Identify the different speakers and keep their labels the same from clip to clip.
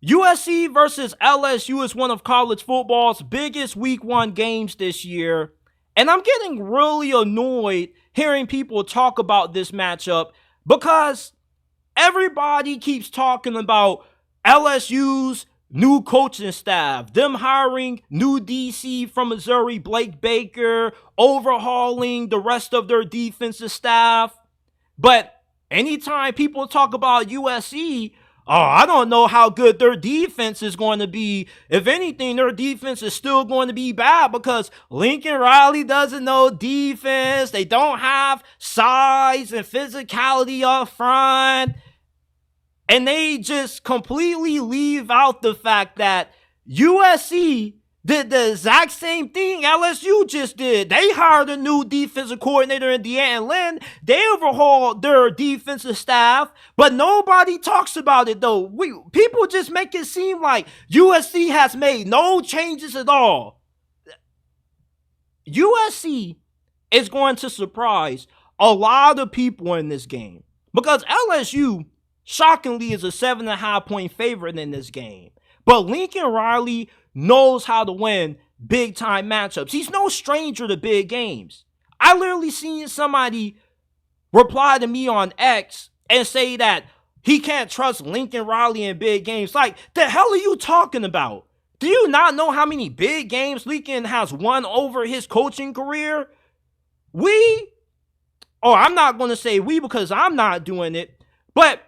Speaker 1: USC versus LSU is one of college football's biggest week 1 games this year. And I'm getting really annoyed hearing people talk about this matchup because everybody keeps talking about LSU's new coaching staff, them hiring new DC from Missouri, Blake Baker, overhauling the rest of their defensive staff. But anytime people talk about USC, I don't know how good their defense is going to be. If anything, their defense is still going to be bad because Lincoln Riley doesn't know defense. They don't have size and physicality up front. And they just completely leave out the fact that USC did the exact same thing LSU just did. They hired a new defensive coordinator in Deanna Lynn. They overhauled their defensive staff, but nobody talks about it though. People just make it seem like USC has made no changes at all. USC is going to surprise a lot of people in this game because LSU, shockingly, is a 7.5 point favorite in this game. But Lincoln Riley knows how to win big time matchups. He's no stranger to big games. I literally seen somebody reply to me on X and say that he can't trust Lincoln Riley in big games. Like, the hell are you talking about? Do you not know how many big games Lincoln has won over his coaching career? I'm not going to say we because I'm not doing it, but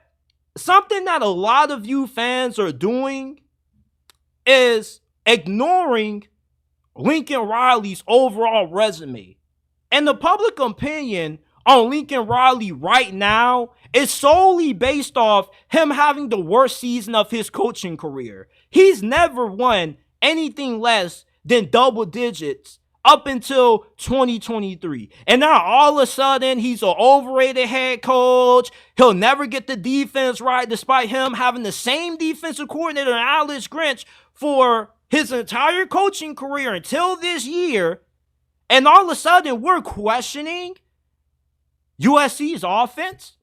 Speaker 1: something that a lot of you fans are doing is ignoring Lincoln Riley's overall resume. And the public opinion on Lincoln Riley right now is solely based off him having the worst season of his coaching career. He's never won anything less than double digits up until 2023. And now all of a sudden, he's an overrated head coach. He'll never get the defense right despite him having the same defensive coordinator, Alex Grinch, for his entire coaching career until this year. And all of a sudden, we're questioning USC's offense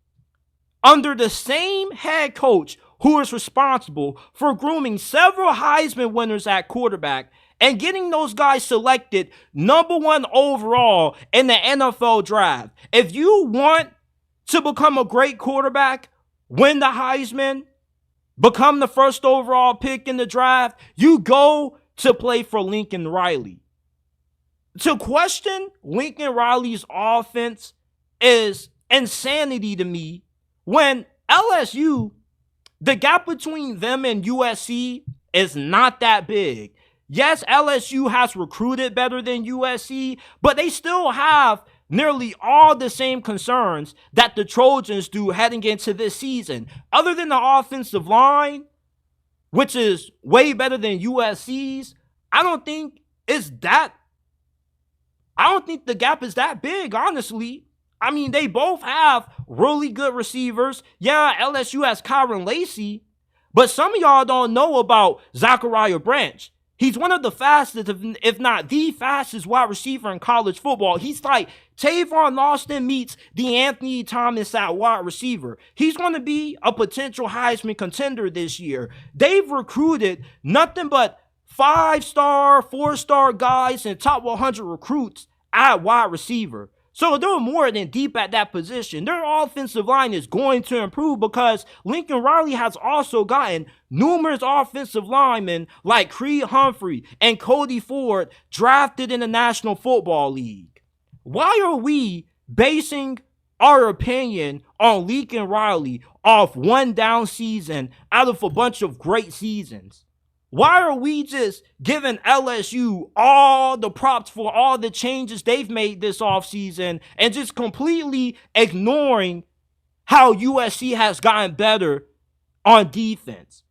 Speaker 1: under the same head coach who is responsible for grooming several Heisman winners at quarterback and getting those guys selected number 1 overall in the NFL draft. If you want to become a great quarterback, win the Heisman, become the first overall pick in the draft, you go to play for Lincoln Riley. To question Lincoln Riley's offense is insanity to me when LSU, the gap between them and USC is not that big. Yes, LSU has recruited better than USC, but they still have nearly all the same concerns that the Trojans do heading into this season. Other than the offensive line, which is way better than USC's, I don't think the gap is that big, honestly. I mean, they both have really good receivers. Yeah, LSU has Kyron Lacy, but some of y'all don't know about Zachariah Branch. He's one of the fastest, if not the fastest wide receiver in college football. He's like Tavon Austin meets DeAnthony Thomas at wide receiver. He's going to be a potential Heisman contender this year. They've recruited nothing but 5-star, 4-star guys and top 100 recruits at wide receiver. So they're more than deep at that position. Their offensive line is going to improve because Lincoln Riley has also gotten numerous offensive linemen like Creed Humphrey and Cody Ford drafted in the National Football League. Why are we basing our opinion on Lincoln Riley off one down season out of a bunch of great seasons? Why are we just giving LSU all the props for all the changes they've made this offseason and just completely ignoring how USC has gotten better on defense?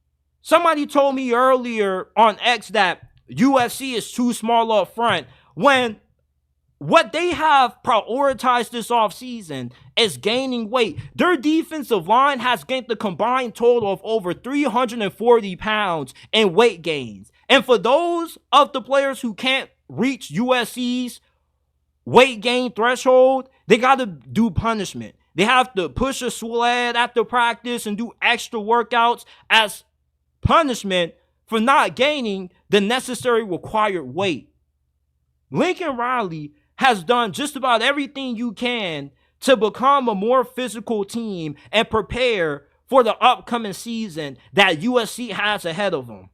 Speaker 1: Somebody told me earlier on X that USC is too small up front when what they have prioritized this offseason is gaining weight. Their defensive line has gained the combined total of over 340 pounds in weight gains. And for those of the players who can't reach USC's weight gain threshold, they got to do punishment. They have to push a sled after practice and do extra workouts as punishment for not gaining the necessary required weight. Lincoln Riley has done just about everything you can to become a more physical team and prepare for the upcoming season that USC has ahead of them.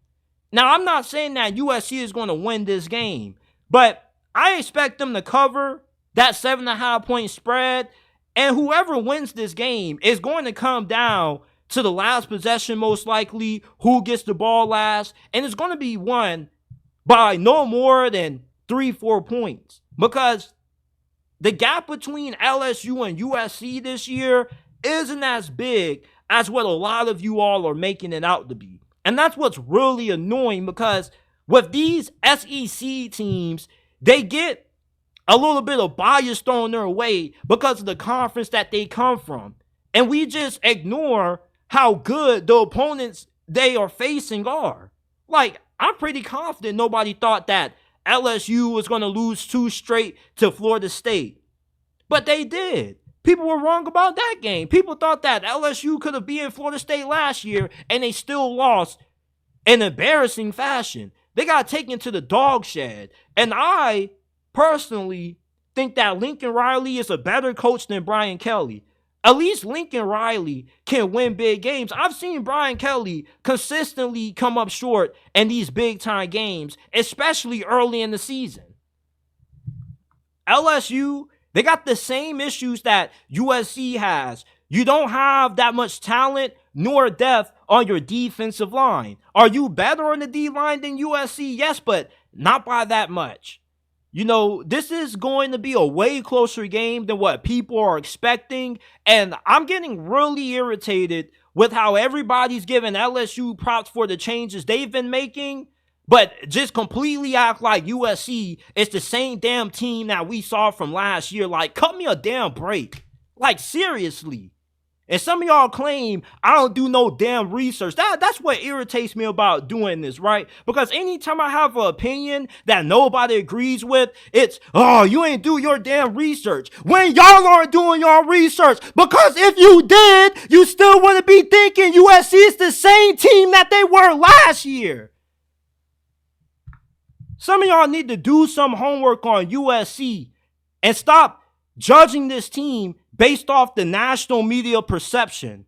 Speaker 1: Now, I'm not saying that USC is going to win this game, but I expect them to cover that 7.5 point spread, and whoever wins this game is going to come down to the last possession, most likely, who gets the ball last, and it's going to be won by no more than 3-4 points, because the gap between LSU and USC this year isn't as big as what a lot of you all are making it out to be. And that's what's really annoying, because with these SEC teams, they get a little bit of bias thrown their way because of the conference that they come from. And we just ignore how good the opponents they are facing are. Like, I'm pretty confident nobody thought that LSU was going to lose 2 straight to Florida State. But they did. People were wrong about that game. People thought that LSU could have beaten Florida State last year, and they still lost in embarrassing fashion. They got taken to the dog shed. And I personally think that Lincoln Riley is a better coach than Brian Kelly. At least Lincoln Riley can win big games. I've seen Brian Kelly consistently come up short in these big-time games, especially early in the season. LSU, they got the same issues that USC has. You don't have that much talent nor depth on your defensive line. Are you better on the D-line than USC? Yes, but not by that much. You know, this is going to be a way closer game than what people are expecting, and I'm getting really irritated with how everybody's giving LSU props for the changes they've been making, but just completely act like USC is the same damn team that we saw from last year. Like, cut me a damn break. Like, seriously. And some of y'all claim I don't do no damn research. That's what irritates me about doing this, right? Because anytime I have an opinion that nobody agrees with, it's, oh, you ain't do your damn research. When y'all aren't doing your research. Because if you did, you still wouldn't be thinking USC is the same team that they were last year. Some of y'all need to do some homework on USC and stop judging this team based off the national media perception.